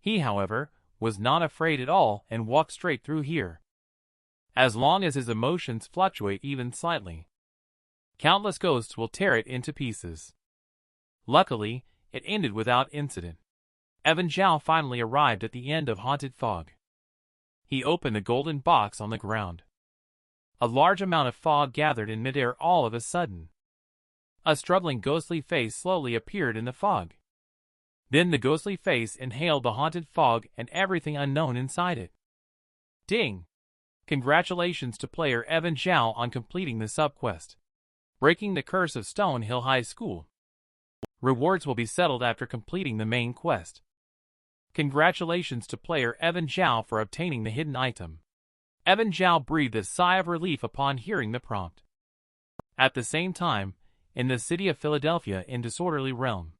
He, however, was not afraid at all and walked straight through here. As long as his emotions fluctuate even slightly, countless ghosts will tear it into pieces. Luckily, it ended without incident. Evan Zhao finally arrived at the end of Haunted Fog. He opened the golden box on the ground. A large amount of fog gathered in midair all of a sudden. A struggling ghostly face slowly appeared in the fog. Then the ghostly face inhaled the haunted fog and everything unknown inside it. Ding! Congratulations to player Evan Zhao on completing the subquest, Breaking the Curse of Stonehill High School. Rewards will be settled after completing the main quest. Congratulations to player Evan Zhao for obtaining the hidden item. Evan Zhao breathed a sigh of relief upon hearing the prompt. At the same time, in the city of Philadelphia in Disorderly Realm,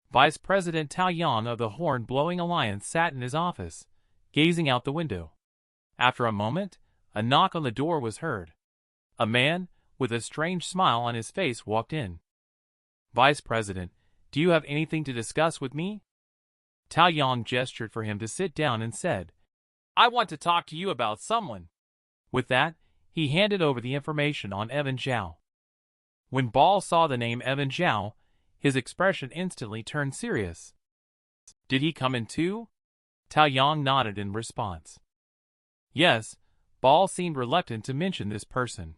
Vice President Tao Yang of the Horn-Blowing Alliance sat in his office, gazing out the window. After a moment, a knock on the door was heard. A man, with a strange smile on his face, walked in. "Vice President, do you have anything to discuss with me?" Tao Yang gestured for him to sit down and said, "I want to talk to you about someone." With that, he handed over the information on Evan Zhao. When Ball saw the name Evan Zhao, his expression instantly turned serious. "Did he come in too?" Tao Yang nodded in response. Yes, Ball seemed reluctant to mention this person.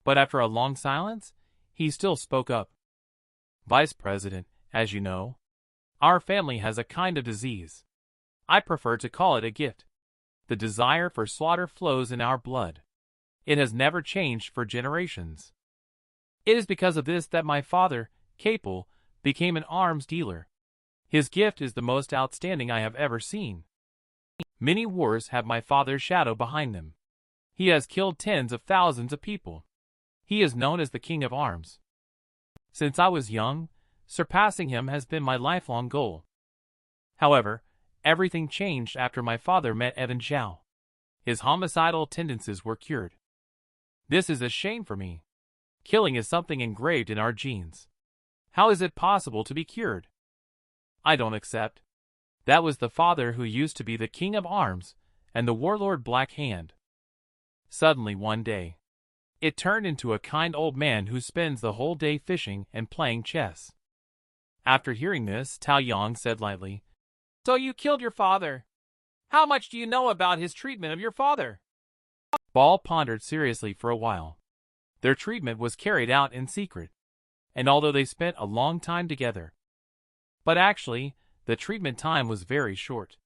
But after a long silence, he still spoke up. "Vice President, as you know, our family has a kind of disease. I prefer to call it a gift. The desire for slaughter flows in our blood. It has never changed for generations. It is because of this that my father, Capel, became an arms dealer. His gift is the most outstanding I have ever seen. Many wars have my father's shadow behind them. He has killed tens of thousands of people. He is known as the King of Arms. Since I was young, surpassing him has been my lifelong goal. However, everything changed after my father met Evan Zhao. His homicidal tendencies were cured. This is a shame for me. Killing is something engraved in our genes. How is it possible to be cured? I don't accept. That was the father who used to be the King of Arms and the warlord Black Hand. Suddenly one day, it turned into a kind old man who spends the whole day fishing and playing chess." After hearing this, Tao Yang said lightly, "So you killed your father. How much do you know about his treatment of your father?" Ball pondered seriously for a while. Their treatment was carried out in secret, and although they spent a long time together, but actually, the treatment time was very short.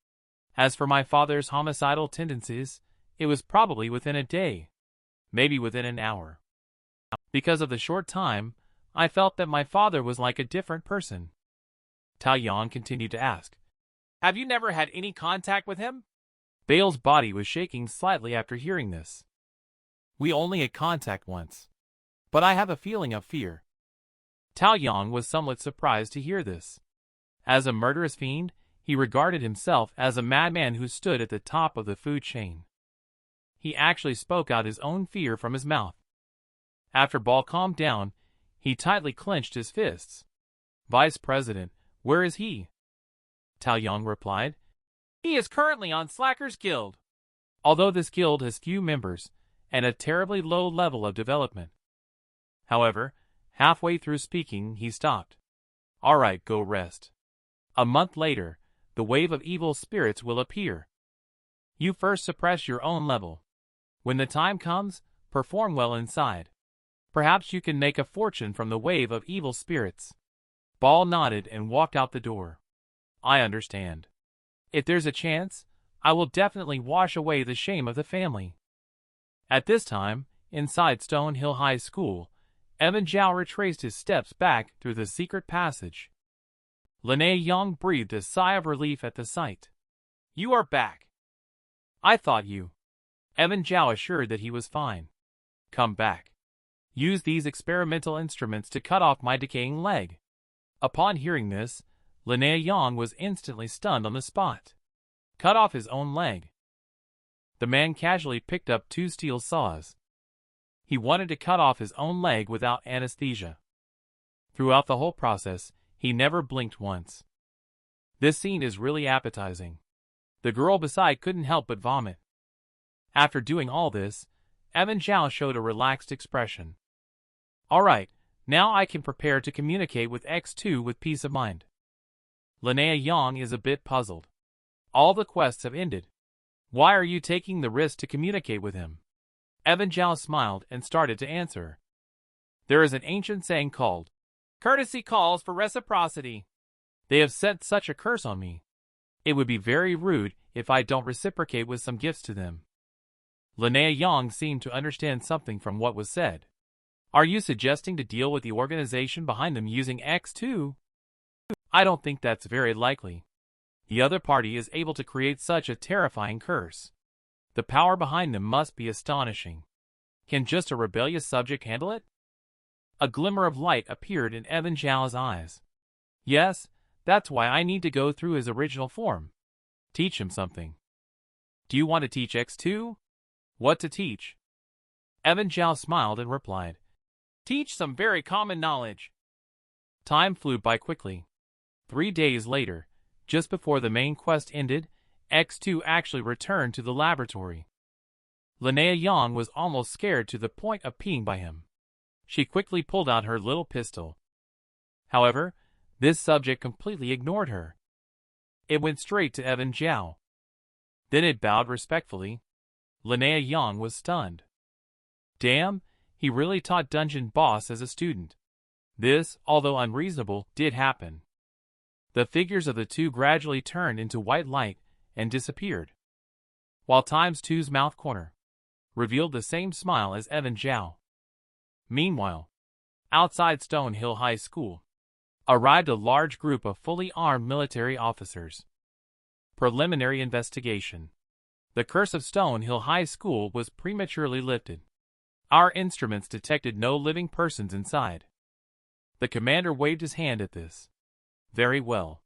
As for my father's homicidal tendencies, it was probably within a day, maybe within an hour. Because of the short time, I felt that my father was like a different person. Tao Yang continued to ask, "Have you never had any contact with him?" Bale's body was shaking slightly after hearing this. "We only had contact once, but I have a feeling of fear." Tao Yang was somewhat surprised to hear this. As a murderous fiend, he regarded himself as a madman who stood at the top of the food chain. He actually spoke out his own fear from his mouth. After Ball calmed down, he tightly clenched his fists. "Vice President, where is he?" Tao Yang replied, "He is currently on Slacker's Guild." Although this guild has few members and a terribly low level of development. However, halfway through speaking, he stopped. "All right, go rest. A month later, the wave of evil spirits will appear. You first suppress your own level. When the time comes, perform well inside. Perhaps you can make a fortune from the wave of evil spirits." Ball nodded and walked out the door. "I understand. If there's a chance, I will definitely wash away the shame of the family." At this time, inside Stonehill High School, Evan Zhao retraced his steps back through the secret passage. Lene Yang breathed a sigh of relief at the sight. "You are back. I thought you." Evan Zhao assured that he was fine. "Come back. Use these experimental instruments to cut off my decaying leg." Upon hearing this, Lene Yang was instantly stunned on the spot. Cut off his own leg. The man casually picked up 2 steel saws. He wanted to cut off his own leg without anesthesia. Throughout the whole process, he never blinked once. This scene is really appetizing. The girl beside couldn't help but vomit. After doing all this, Evan Zhao showed a relaxed expression. Alright, now I can prepare to communicate with X2 with peace of mind. Linnea Yang is a bit puzzled. All the quests have ended. Why are you taking the risk to communicate with him? Evan Zhao smiled and started to answer. There is an ancient saying called, courtesy calls for reciprocity. They have set such a curse on me. It would be very rude if I don't reciprocate with some gifts to them. Linnea Yang seemed to understand something from what was said. Are you suggesting to deal with the organization behind them using X2? I don't think that's very likely. The other party is able to create such a terrifying curse. The power behind them must be astonishing. Can just a rebellious subject handle it? A glimmer of light appeared in Evan Zhao's eyes. Yes, that's why I need to go through his original form. Teach him something. Do you want to teach X2? What to teach? Evan Zhao smiled and replied, teach some very common knowledge. Time flew by quickly. 3 days later, just before the main quest ended, X2 actually returned to the laboratory. Linnea Yang was almost scared to the point of peeing by him. She quickly pulled out her little pistol. However, this subject completely ignored her. It went straight to Evan Zhao. Then it bowed respectfully. Linnea Yang was stunned. Damn, he really taught Dungeon Boss as a student. This, although unreasonable, did happen. The figures of the two gradually turned into white light and disappeared, while Times 2's mouth corner revealed the same smile as Evan Zhao. Meanwhile, outside Stonehill High School, arrived a large group of fully armed military officers. Preliminary investigation. The curse of Stonehill High School was prematurely lifted. Our instruments detected no living persons inside. The commander waved his hand at this. Very well.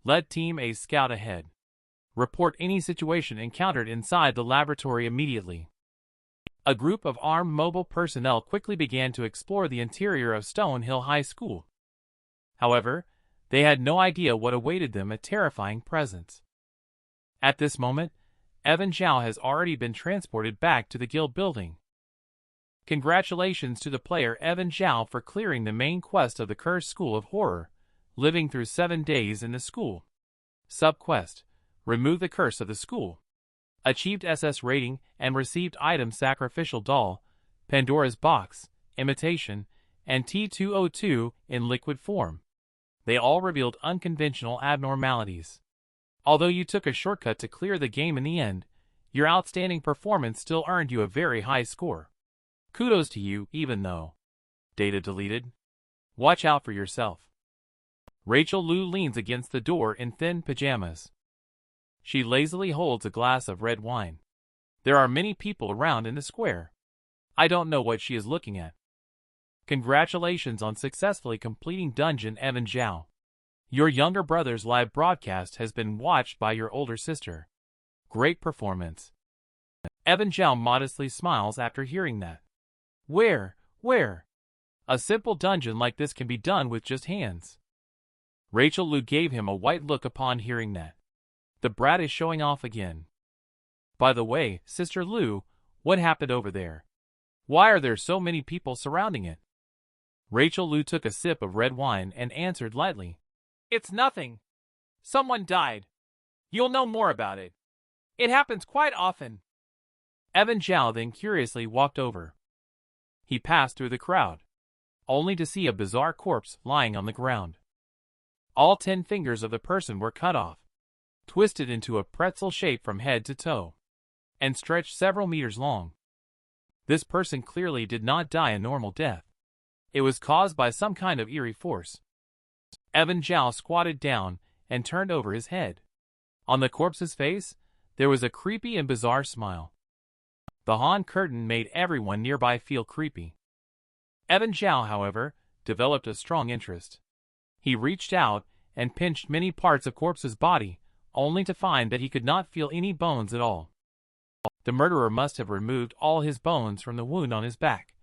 Let Team A scout ahead. Report any situation encountered inside the laboratory immediately. A group of armed mobile personnel quickly began to explore the interior of Stonehill High School. However, they had no idea what awaited them, a terrifying presence. At this moment, Evan Zhao has already been transported back to the guild building. Congratulations to the player Evan Zhao for clearing the main quest of the Cursed School of Horror, living through 7 days in the school. Subquest: remove the curse of the school. Achieved SS rating and received item Sacrificial Doll, Pandora's Box, Imitation, and T202 in liquid form. They all revealed unconventional abnormalities. Although you took a shortcut to clear the game in the end, your outstanding performance still earned you a very high score. Kudos to you, even though. Data deleted. Watch out for yourself. Rachel Liu leans against the door in thin pajamas. She lazily holds a glass of red wine. There are many people around in the square. I don't know what she is looking at. Congratulations on successfully completing Dungeon Evan Zhao. Your younger brother's live broadcast has been watched by your older sister. Great performance. Evan Zhao modestly smiles after hearing that. Where? A simple dungeon like this can be done with just hands. Rachel Liu gave him a white look upon hearing that. The brat is showing off again. By the way, Sister Liu, what happened over there? Why are there so many people surrounding it? Rachel Liu took a sip of red wine and answered lightly. It's nothing. Someone died. You'll know more about it. It happens quite often. Evan Zhao then curiously walked over. He passed through the crowd, only to see a bizarre corpse lying on the ground. All 10 fingers of the person were cut off, twisted into a pretzel shape from head to toe, and stretched several meters long. This person clearly did not die a normal death. It was caused by some kind of eerie force. Evan Zhao squatted down and turned over his head. On the corpse's face, there was a creepy and bizarre smile. The Han curtain made everyone nearby feel creepy. Evan Zhao, however, developed a strong interest. He reached out and pinched many parts of corpse's body, only to find that he could not feel any bones at all. The murderer must have removed all his bones from the wound on his back,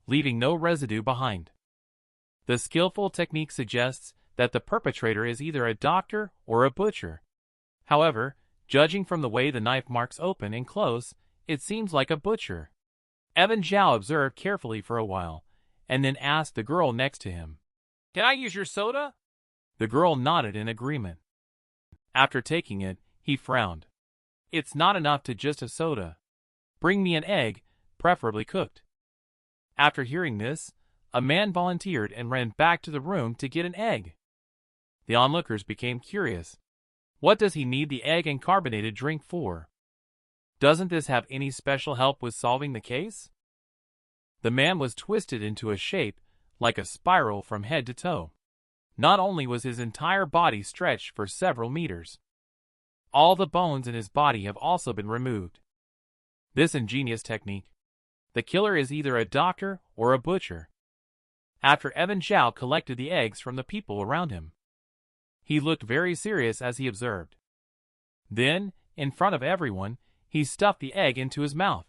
leaving no residue behind. The skillful technique suggests that the perpetrator is either a doctor or a butcher. However, judging from the way the knife marks open and close, it seems like a butcher. Evan Zhao observed carefully for a while, and then asked the girl next to him, "Can I use your soda?" The girl nodded in agreement. After taking it, he frowned. "It's not enough to just a soda. Bring me an egg, preferably cooked." After hearing this, a man volunteered and ran back to the room to get an egg. The onlookers became curious. What does he need the egg and carbonated drink for? Doesn't this have any special help with solving the case? The man was twisted into a shape like a spiral from head to toe. Not only was his entire body stretched for several meters, all the bones in his body have also been removed. This ingenious technique. The killer is either a doctor or a butcher. After Evan Zhao collected the eggs from the people around him, he looked very serious as he observed. Then, in front of everyone, he stuffed the egg into his mouth.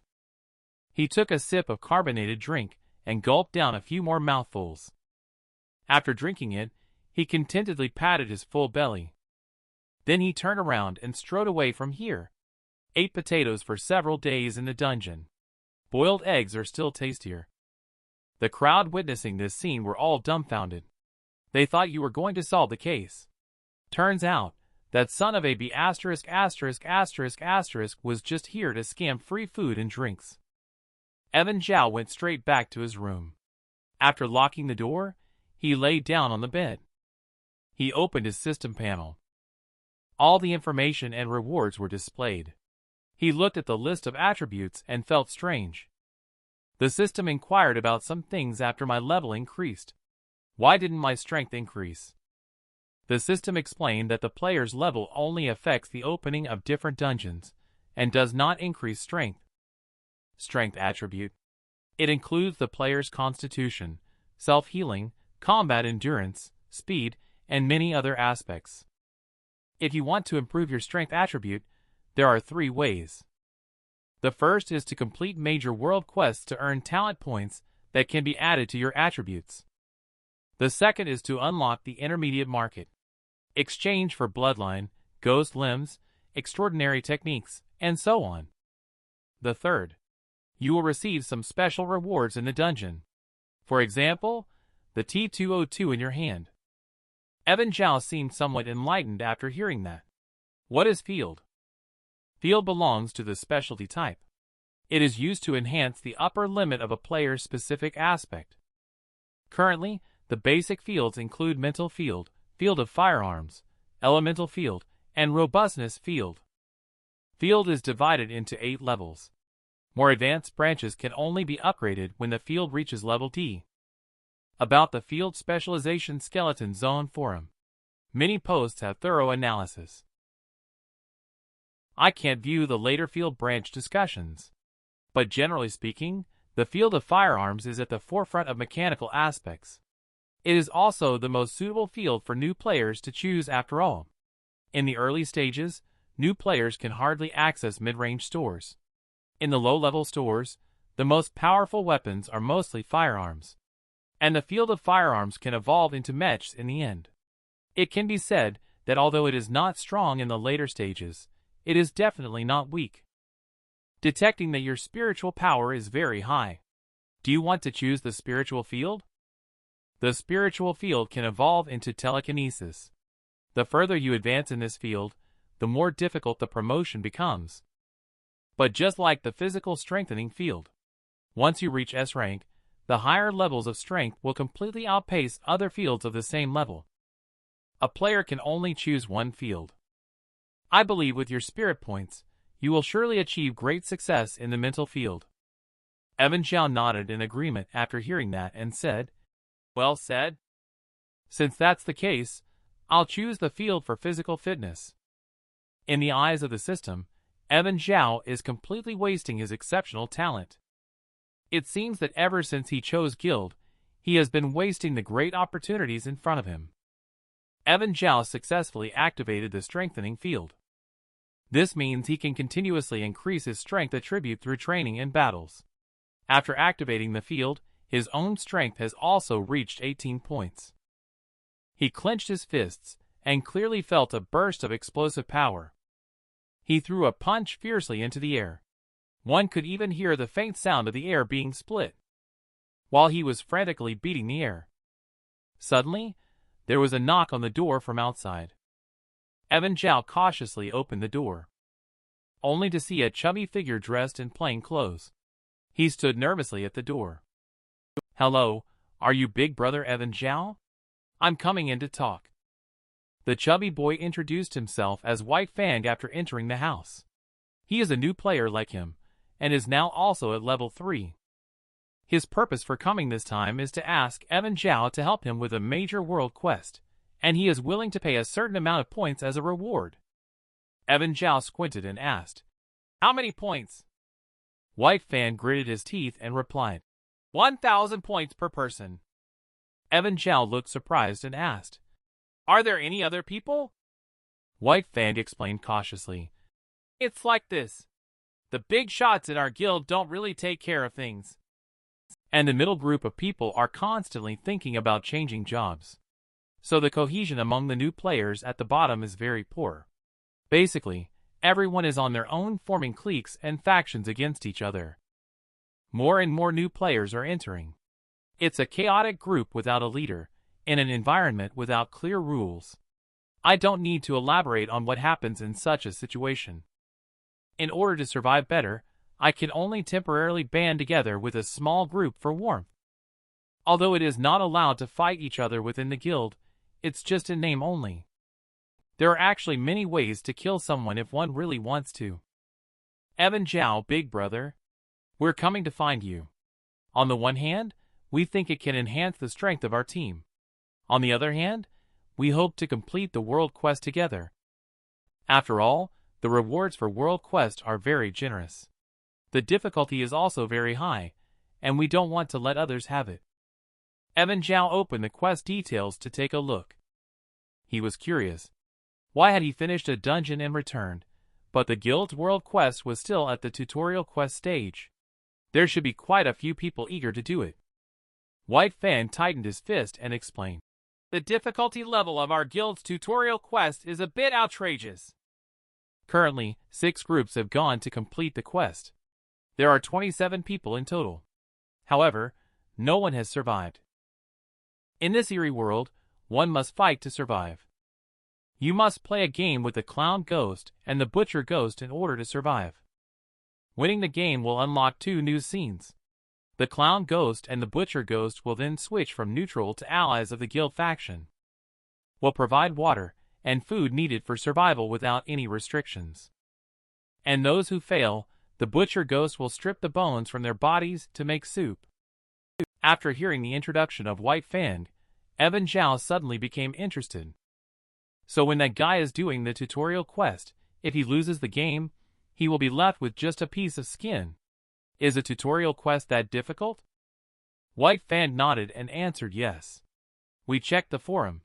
He took a sip of carbonated drink and gulped down a few more mouthfuls. After drinking it, he contentedly patted his full belly. Then he turned around and strode away from here. Ate potatoes for several days in the dungeon. Boiled eggs are still tastier. The crowd witnessing this scene were all dumbfounded. They thought you were going to solve the case. Turns out, that son of a B** was just here to scam free food and drinks. Evan Zhao went straight back to his room. After locking the door, he lay down on the bed. He opened his system panel. All the information and rewards were displayed. He looked at the list of attributes and felt strange. The system inquired about some things after my level increased. Why didn't my strength increase? The system explained that the player's level only affects the opening of different dungeons, and does not increase strength. Strength attribute. It includes the player's constitution, self-healing, combat endurance, speed, and many other aspects. If you want to improve your strength attribute, there are 3 ways. The first is to complete major world quests to earn talent points that can be added to your attributes. The second is to unlock the intermediate market. Exchange for bloodline, ghost limbs, extraordinary techniques, and so on. The third. You will receive some special rewards in the dungeon. For example, the T202 in your hand. Evan Zhao seemed somewhat enlightened after hearing that. What is field? Field belongs to the specialty type. It is used to enhance the upper limit of a player's specific aspect. Currently, the basic fields include mental field, field of firearms, elemental field, and robustness field. Field is divided into 8 levels. More advanced branches can only be upgraded when the field reaches level D. About the field specialization skeleton zone forum. Many posts have thorough analysis. I can't view the later field branch discussions. But generally speaking, the field of firearms is at the forefront of mechanical aspects. It is also the most suitable field for new players to choose after all. In the early stages, new players can hardly access mid-range stores. In the low-level stores, the most powerful weapons are mostly firearms. And the field of firearms can evolve into mechs in the end. It can be said that although it is not strong in the later stages, it is definitely not weak. Detecting that your spiritual power is very high. Do you want to choose the spiritual field? The spiritual field can evolve into telekinesis. The further you advance in this field, the more difficult the promotion becomes. But just like the physical strengthening field, once you reach S rank, the higher levels of strength will completely outpace other fields of the same level. A player can only choose one field. I believe with your spirit points, you will surely achieve great success in the mental field. Evan Zhao nodded in agreement after hearing that and said, "Well said. Since that's the case, I'll choose the field for physical fitness." In the eyes of the system, Evan Zhao is completely wasting his exceptional talent. It seems that ever since he chose Guild, he has been wasting the great opportunities in front of him. Evan Zhao successfully activated the strengthening field. This means he can continuously increase his strength attribute through training in battles. After activating the field, his own strength has also reached 18 points. He clenched his fists and clearly felt a burst of explosive power. He threw a punch fiercely into the air. One could even hear the faint sound of the air being split, while he was frantically beating the air. Suddenly, there was a knock on the door from outside. Evan Zhao cautiously opened the door, only to see a chubby figure dressed in plain clothes. He stood nervously at the door. "Hello, are you Big Brother Evan Zhao? I'm coming in to talk." The chubby boy introduced himself as White Fang after entering the house. He is a new player like him, and is now also at level 3. His purpose for coming this time is to ask Evan Zhao to help him with a major world quest, and he is willing to pay a certain amount of points as a reward. Evan Zhao squinted and asked, "How many points?" White Fan gritted his teeth and replied, 1,000 points per person. Evan Zhao looked surprised and asked, "Are there any other people?" White Fang explained cautiously, "It's like this. The big shots in our guild don't really take care of things, and the middle group of people are constantly thinking about changing jobs. So the cohesion among the new players at the bottom is very poor. Basically, everyone is on their own, forming cliques and factions against each other. More and more new players are entering. It's a chaotic group without a leader, in an environment without clear rules. I don't need to elaborate on what happens in such a situation. In order to survive better, I can only temporarily band together with a small group for warmth. Although it is not allowed to fight each other within the guild, it's just in name only. There are actually many ways to kill someone if one really wants to. Evan Zhao, Big Brother, we're coming to find you. On the one hand, we think it can enhance the strength of our team. On the other hand, we hope to complete the world quest together. After all, the rewards for world quest are very generous. The difficulty is also very high, and we don't want to let others have it." Evan Zhao opened the quest details to take a look. He was curious. Why had he finished a dungeon and returned, but the guild's world quest was still at the tutorial quest stage? There should be quite a few people eager to do it. White Fan tightened his fist and explained, "The difficulty level of our guild's tutorial quest is a bit outrageous. Currently, 6 groups have gone to complete the quest. There are 27 people in total. However, no one has survived. In this eerie world, one must fight to survive. You must play a game with the Clown Ghost and the Butcher Ghost in order to survive. Winning the game will unlock 2 new scenes. The Clown Ghost and the Butcher Ghost will then switch from neutral to allies of the guild faction. Will provide water and food needed for survival without any restrictions. And those who fail, the Butcher Ghost will strip the bones from their bodies to make soup." After hearing the introduction of White Fang, Evan Zhao suddenly became interested. So when that guy is doing the tutorial quest, if he loses the game, he will be left with just a piece of skin. Is a tutorial quest that difficult? White Fang nodded and answered yes. We checked the forum.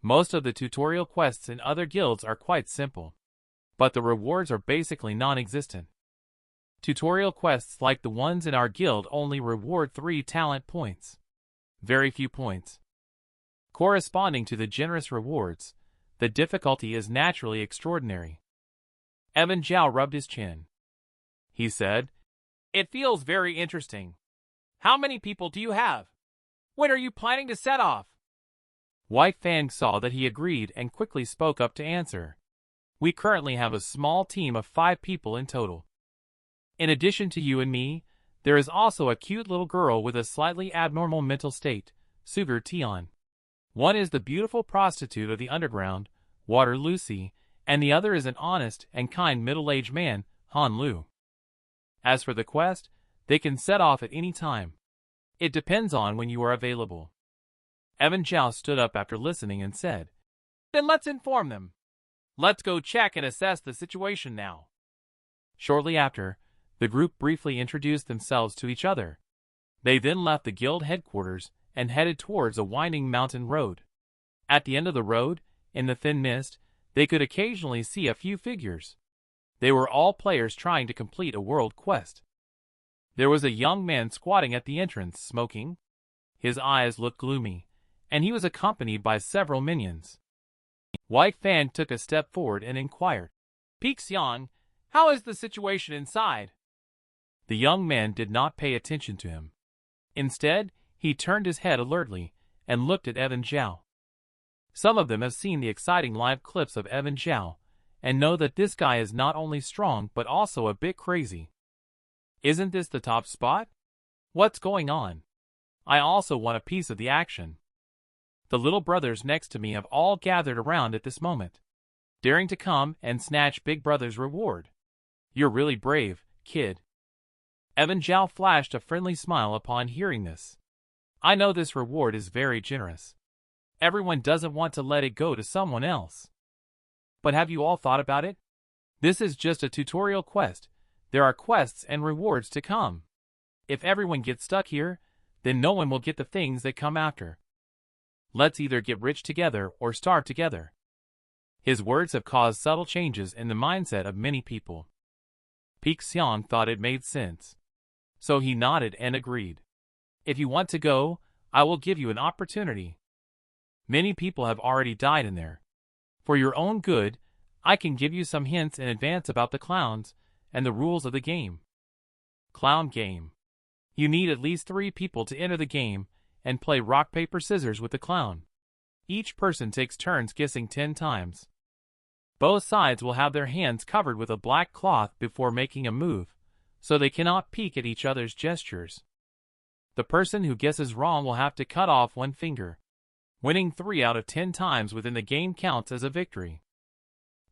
Most of the tutorial quests in other guilds are quite simple, but the rewards are basically non-existent. Tutorial quests like the ones in our guild only reward 3 talent points. Very few points. Corresponding to the generous rewards, the difficulty is naturally extraordinary. Evan Zhao rubbed his chin. He said, "It feels very interesting. How many people do you have? When are you planning to set off?" White Fang saw that he agreed and quickly spoke up to answer. "We currently have a small team of 5 people in total. In addition to you and me, there is also a cute little girl with a slightly abnormal mental state, Sugar Tion. One is the beautiful prostitute of the underground, Water Lucy, and the other is an honest and kind middle-aged man, Han Lu. As for the quest, they can set off at any time. It depends on when you are available." Evan Zhao stood up after listening and said, "Then let's inform them. Let's go check and assess the situation now." Shortly after, the group briefly introduced themselves to each other. They then left the guild headquarters and headed towards a winding mountain road. At the end of the road, in the thin mist, they could occasionally see a few figures. They were all players trying to complete a world quest. There was a young man squatting at the entrance, smoking. His eyes looked gloomy, and he was accompanied by several minions. White Fan took a step forward and inquired, "Pixiang, how is the situation inside?" The young man did not pay attention to him. Instead, he turned his head alertly and looked at Evan Zhao. Some of them have seen the exciting live clips of Evan Zhao and know that this guy is not only strong but also a bit crazy. Isn't this the top spot? What's going on? I also want a piece of the action. The little brothers next to me have all gathered around at this moment, daring to come and snatch Big Brother's reward. You're really brave, kid. Evan Zhao flashed a friendly smile upon hearing this. I know this reward is very generous. Everyone doesn't want to let it go to someone else. But have you all thought about it? This is just a tutorial quest. There are quests and rewards to come. If everyone gets stuck here, then no one will get the things that come after. Let's either get rich together or starve together. His words have caused subtle changes in the mindset of many people. Pixiang thought it made sense. So he nodded and agreed. If you want to go, I will give you an opportunity. Many people have already died in there. For your own good, I can give you some hints in advance about the clowns and the rules of the game. Clown game. You need at least 3 people to enter the game and play rock, paper, scissors with the clown. Each person takes turns guessing 10 times. Both sides will have their hands covered with a black cloth before making a move, so they cannot peek at each other's gestures. The person who guesses wrong will have to cut off 1 finger. Winning 3 out of 10 times within the game counts as a victory.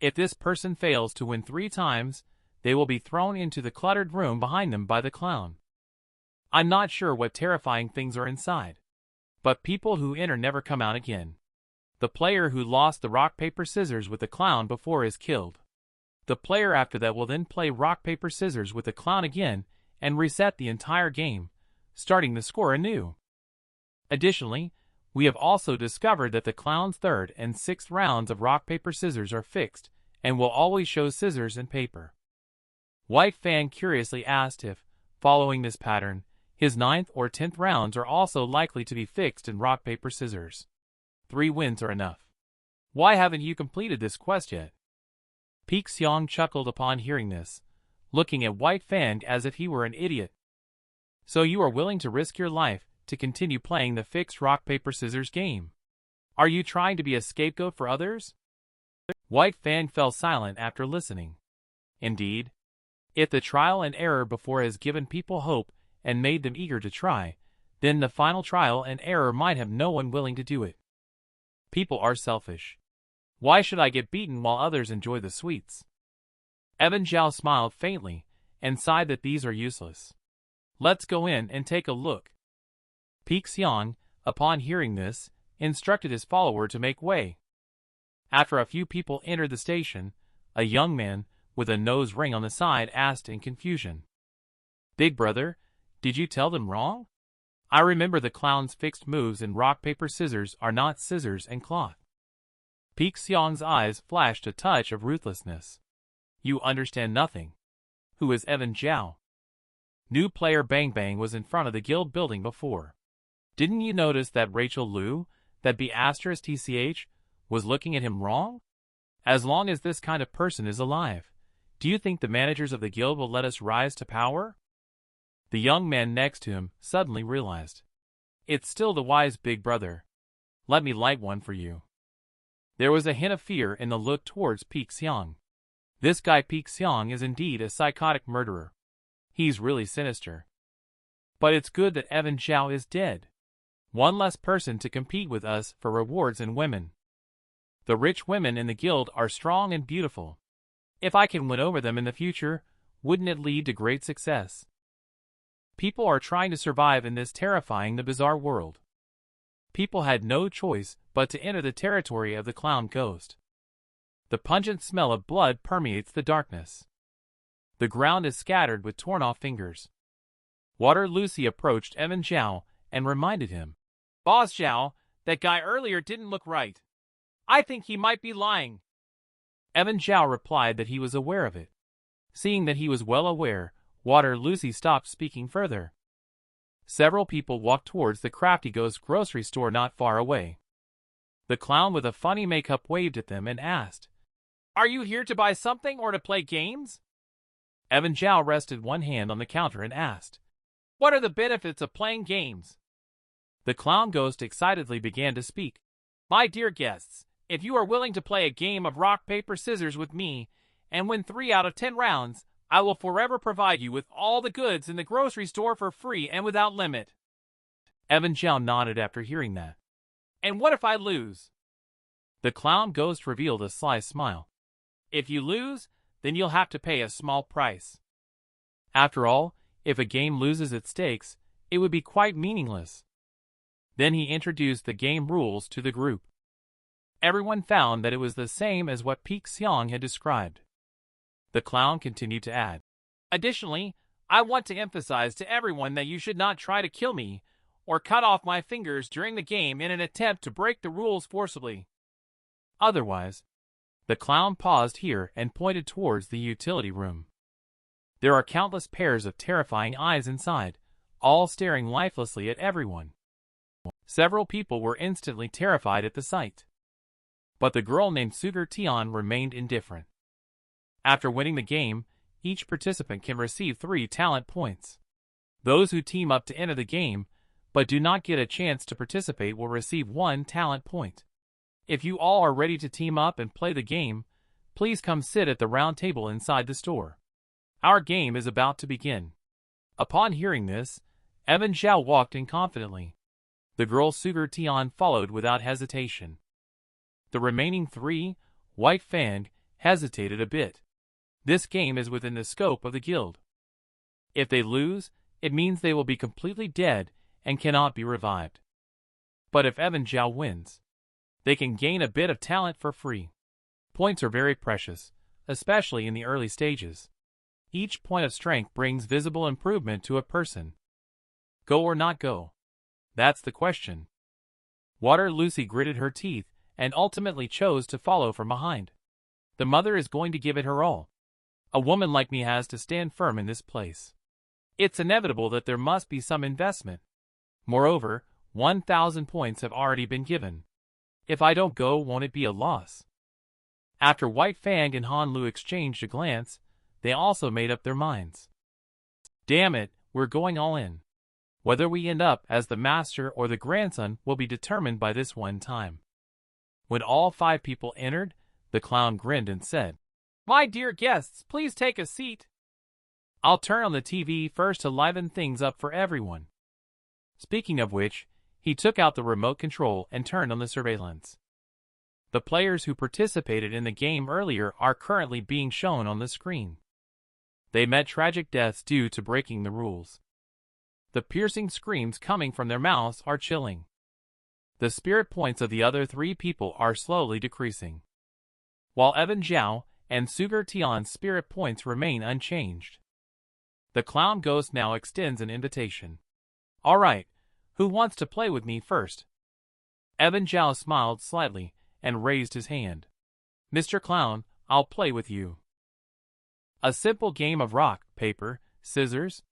If this person fails to win 3 times, they will be thrown into the cluttered room behind them by the clown. I'm not sure what terrifying things are inside, but people who enter never come out again. The player who lost the rock, paper, scissors with the clown before is killed. The player after that will then play rock, paper, scissors with the clown again and reset the entire game, starting the score anew. Additionally, we have also discovered that the clown's 3rd and 6th rounds of rock, paper, scissors are fixed and will always show scissors and paper. White Fan curiously asked if, following this pattern, his 9th or 10th rounds are also likely to be fixed in rock, paper, scissors. 3 wins are enough. Why haven't you completed this quest yet? Pixiang chuckled upon hearing this, looking at White Fan as if he were an idiot. So you are willing to risk your life to continue playing the fixed rock, paper, scissors game? Are you trying to be a scapegoat for others? White Fan fell silent after listening. Indeed, if the trial and error before has given people hope and made them eager to try, then the final trial and error might have no one willing to do it. People are selfish. Why should I get beaten while others enjoy the sweets? Evan Zhao smiled faintly and sighed that these are useless. Let's go in and take a look. Pixiang, upon hearing this, instructed his follower to make way. After a few people entered the station, a young man with a nose ring on the side asked in confusion, "Big brother, did you tell them wrong? I remember the clown's fixed moves in rock, paper, scissors are not scissors and cloth." Pixiang's eyes flashed a touch of ruthlessness. You understand nothing. Who is Evan Zhao? New player Bang Bang was in front of the guild building before. Didn't you notice that Rachel Liu, that B***TCH, was looking at him wrong? As long as this kind of person is alive, do you think the managers of the guild will let us rise to power? The young man next to him suddenly realized. It's still the wise big brother. Let me light one for you. There was a hint of fear in the look towards Pixiang. This guy Pixiang is indeed a psychotic murderer. He's really sinister. But it's good that Evan Zhao is dead. One less person to compete with us for rewards and women. The rich women in the guild are strong and beautiful. If I can win over them in the future, wouldn't it lead to great success? People are trying to survive in this terrifying the bizarre world. People had no choice but to enter the territory of the clown ghost. The pungent smell of blood permeates the darkness. The ground is scattered with torn-off fingers. Water Lucy approached Evan Zhao and reminded him, "Boss Zhao, that guy earlier didn't look right. I think he might be lying." Evan Zhao replied that he was aware of it. Seeing that he was well aware, Water Lucy stopped speaking further. Several people walked towards the crafty ghost grocery store not far away. The clown with a funny makeup waved at them and asked, "Are you here to buy something or to play games?" Evan Zhao rested one hand on the counter and asked, "What are the benefits of playing games?" The clown ghost excitedly began to speak. "My dear guests, if you are willing to play a game of rock, paper, scissors with me and win 3 out of 10 rounds, I will forever provide you with all the goods in the grocery store for free and without limit." Evan Zhao nodded after hearing that. "And what if I lose?" The clown ghost revealed a sly smile. "If you lose, then you'll have to pay a small price." After all, if a game loses its stakes, it would be quite meaningless. Then he introduced the game rules to the group. Everyone found that it was the same as what Peak Xiang had described. The clown continued to add, "Additionally, I want to emphasize to everyone that you should not try to kill me or cut off my fingers during the game in an attempt to break the rules forcibly. Otherwise," the clown paused here and pointed towards the utility room. "There are countless pairs of terrifying eyes inside, all staring lifelessly at everyone." Several people were instantly terrified at the sight. But the girl named Sugar Tian remained indifferent. After winning the game, each participant can receive 3 talent points. Those who team up to enter the game, but do not get a chance to participate, will receive 1 talent point. If you all are ready to team up and play the game, please come sit at the round table inside the store. Our game is about to begin. Upon hearing this, Evan Zhao walked in confidently. The girl Sugar Tian followed without hesitation. The remaining 3, White Fang, hesitated a bit. This game is within the scope of the guild. If they lose, it means they will be completely dead and cannot be revived. But if Evan Zhao wins, they can gain a bit of talent for free. Points are very precious, especially in the early stages. Each point of strength brings visible improvement to a person. Go or not go? That's the question. Water Lucy gritted her teeth and ultimately chose to follow from behind. The mother is going to give it her all. A woman like me has to stand firm in this place. It's inevitable that there must be some investment. Moreover, 1,000 points have already been given. If I don't go, won't it be a loss? After White Fang and Han Lu exchanged a glance, they also made up their minds. Damn it, we're going all in. Whether we end up as the master or the grandson will be determined by this one time. When all 5 people entered, the clown grinned and said, "My dear guests, please take a seat. I'll turn on the TV first to liven things up for everyone." Speaking of which, he took out the remote control and turned on the surveillance. The players who participated in the game earlier are currently being shown on the screen. They met tragic deaths due to breaking the rules. The piercing screams coming from their mouths are chilling. The spirit points of the other 3 people are slowly decreasing, while Evan Zhao and Sugar Tian's spirit points remain unchanged. The clown ghost now extends an invitation. "All right, who wants to play with me first?" Evan Zhao smiled slightly and raised his hand. "Mr. Clown, I'll play with you." A simple game of rock, paper, scissors.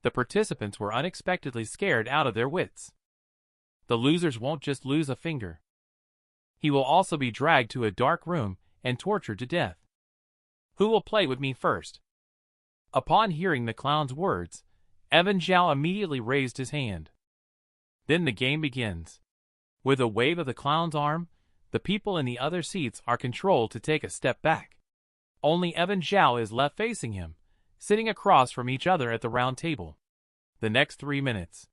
The participants were unexpectedly scared out of their wits. The losers won't just lose a finger. He will also be dragged to a dark room and tortured to death. Who will play with me first? Upon hearing the clown's words, Evan Zhao immediately raised his hand. Then the game begins. With a wave of the clown's arm, the people in the other seats are controlled to take a step back. Only Evan Zhao is left facing him, sitting across from each other at the round table. The next 3 minutes,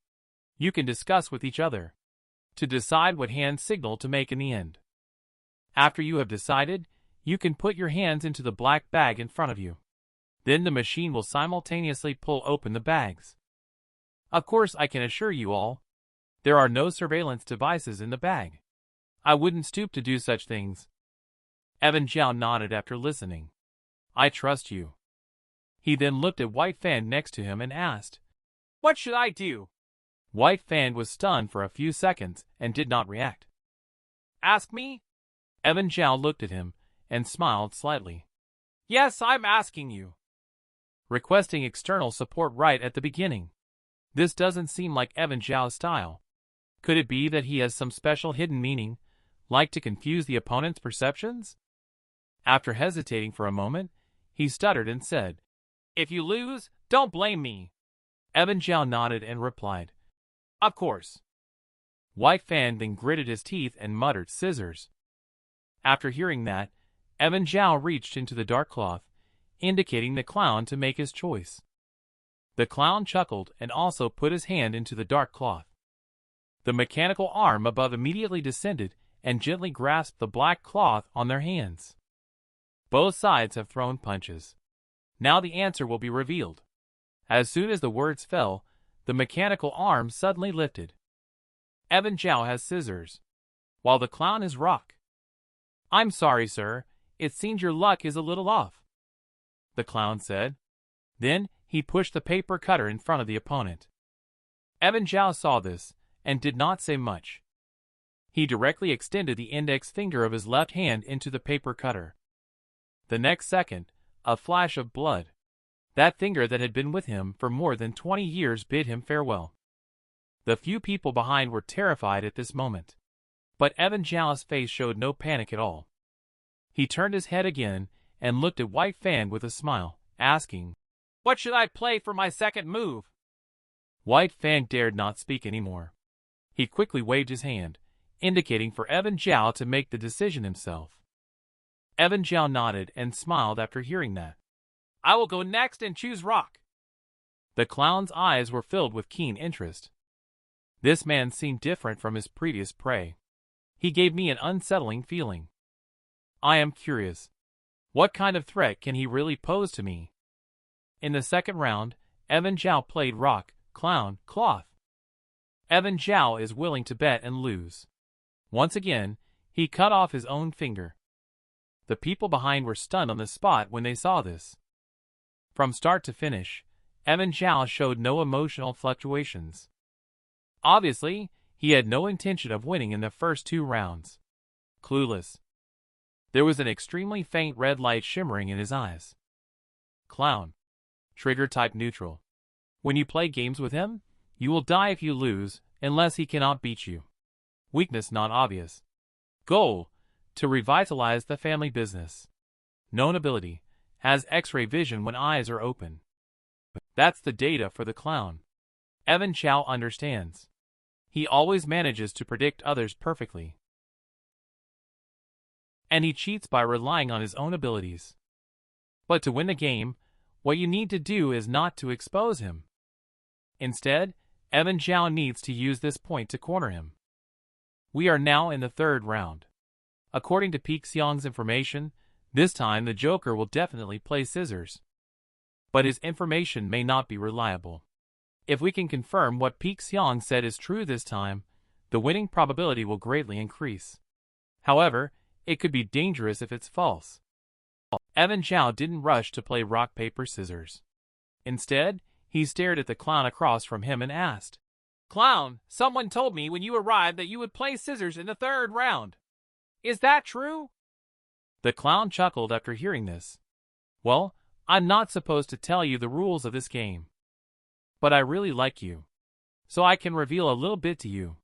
you can discuss with each other to decide what hand signal to make in the end. After you have decided, you can put your hands into the black bag in front of you. Then the machine will simultaneously pull open the bags. Of course, I can assure you all, there are no surveillance devices in the bag. I wouldn't stoop to do such things. Evan Zhao nodded after listening. I trust you. He then looked at White Fan next to him and asked, "What should I do?" White Fan was stunned for a few seconds and did not react. "Ask me?" Evan Zhao looked at him and smiled slightly. "Yes, I'm asking you." Requesting external support right at the beginning. This doesn't seem like Evan Zhao's style. Could it be that he has some special hidden meaning, like to confuse the opponent's perceptions? After hesitating for a moment, he stuttered and said, "If you lose, don't blame me." Evan Zhao nodded and replied, "Of course." White Fan then gritted his teeth and muttered, "Scissors." After hearing that, Evan Zhao reached into the dark cloth, indicating the clown to make his choice. The clown chuckled and also put his hand into the dark cloth. The mechanical arm above immediately descended and gently grasped the black cloth on their hands. Both sides have thrown punches. Now the answer will be revealed. As soon as the words fell, the mechanical arm suddenly lifted. Evan Zhao has scissors, while the clown is rock. "I'm sorry, sir. It seems your luck is a little off," the clown said. Then he pushed the paper cutter in front of the opponent. Evan Zhao saw this and did not say much. He directly extended the index finger of his left hand into the paper cutter. The next second, a flash of blood. That finger that had been with him for more than 20 years bid him farewell. The few people behind were terrified at this moment. But Evan Zhao's face showed no panic at all. He turned his head again and looked at White Fan with a smile, asking, "What should I play for my second move?" White Fan dared not speak anymore. He quickly waved his hand, indicating for Evan Zhao to make the decision himself. Evan Zhao nodded and smiled after hearing that. "I will go next and choose rock." The clown's eyes were filled with keen interest. This man seemed different from his previous prey. He gave me an unsettling feeling. I am curious. What kind of threat can he really pose to me? In the second round, Evan Zhao played rock, clown, cloth. Evan Zhao is willing to bet and lose. Once again, he cut off his own finger. The people behind were stunned on the spot when they saw this. From start to finish, Evan Zhao showed no emotional fluctuations. Obviously, he had no intention of winning in the first 2 rounds. Clueless. There was an extremely faint red light shimmering in his eyes. Clown. Trigger type neutral. When you play games with him, you will die if you lose, unless he cannot beat you. Weakness not obvious. Goal: to revitalize the family business. Known ability: has X-ray vision when eyes are open. That's the data for the clown. Evan Zhao understands. He always manages to predict others perfectly. And he cheats by relying on his own abilities. But to win the game, what you need to do is not to expose him. Instead, Evan Zhao needs to use this point to corner him. We are now in the 3rd round. According to Peak Xiang's information, this time the Joker will definitely play scissors. But his information may not be reliable. If we can confirm what Peak Xiang said is true this time, the winning probability will greatly increase. However, it could be dangerous if it's false. Evan Zhao didn't rush to play rock, paper, scissors. Instead, he stared at the clown across from him and asked, "Clown, someone told me when you arrived that you would play scissors in the 3rd round. Is that true?" The clown chuckled after hearing this. "Well, I'm not supposed to tell you the rules of this game. But I really like you, so I can reveal a little bit to you.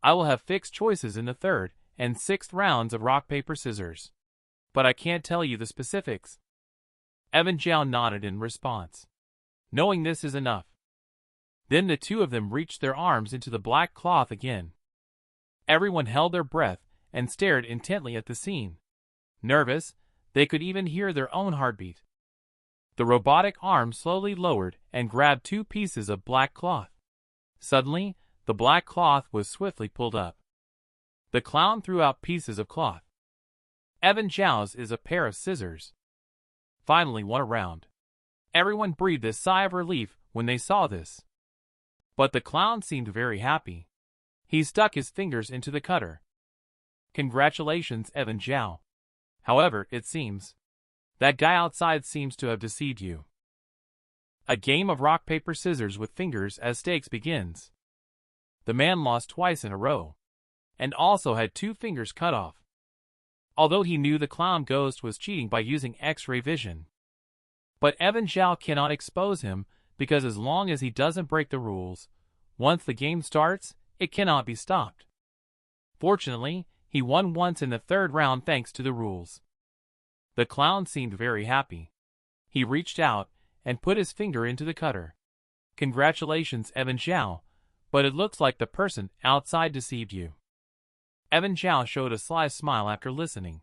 I will have fixed choices in the 3rd and 6th rounds of rock, paper, scissors. But I can't tell you the specifics." Evan Zhao nodded in response, knowing this is enough. Then the two of them reached their arms into the black cloth again. Everyone held their breath and stared intently at the scene. Nervous, they could even hear their own heartbeat. The robotic arm slowly lowered and grabbed 2 pieces of black cloth. Suddenly, the black cloth was swiftly pulled up. The clown threw out pieces of cloth. Evan Zhao's is a pair of scissors. Finally won a round. Everyone breathed a sigh of relief when they saw this. But the clown seemed very happy. He stuck his fingers into the cutter. "Congratulations, Evan Zhao. However, it seems that guy outside seems to have deceived you." A game of rock, paper, scissors with fingers as stakes begins. The man lost twice in a row, and also had 2 fingers cut off. Although he knew the clown ghost was cheating by using X-ray vision. But Evan Zhao cannot expose him because as long as he doesn't break the rules, once the game starts, it cannot be stopped. Fortunately, he won once in the third round thanks to the rules. The clown seemed very happy. He reached out and put his finger into the cutter. Congratulations, Evan Zhao, but it looks like the person outside deceived you. Evan Zhao showed a sly smile after listening.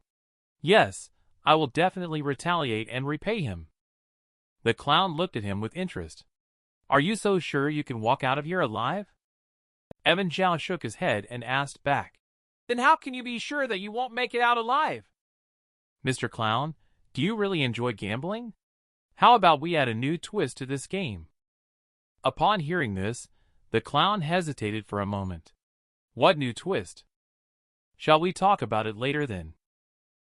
Yes, I will definitely retaliate and repay him. The clown looked at him with interest. Are you so sure you can walk out of here alive? Evan Zhao shook his head and asked back. Then how can you be sure that you won't make it out alive? Mr. Clown, do you really enjoy gambling? How about we add a new twist to this game? Upon hearing this, the clown hesitated for a moment. What new twist? Shall we talk about it later then?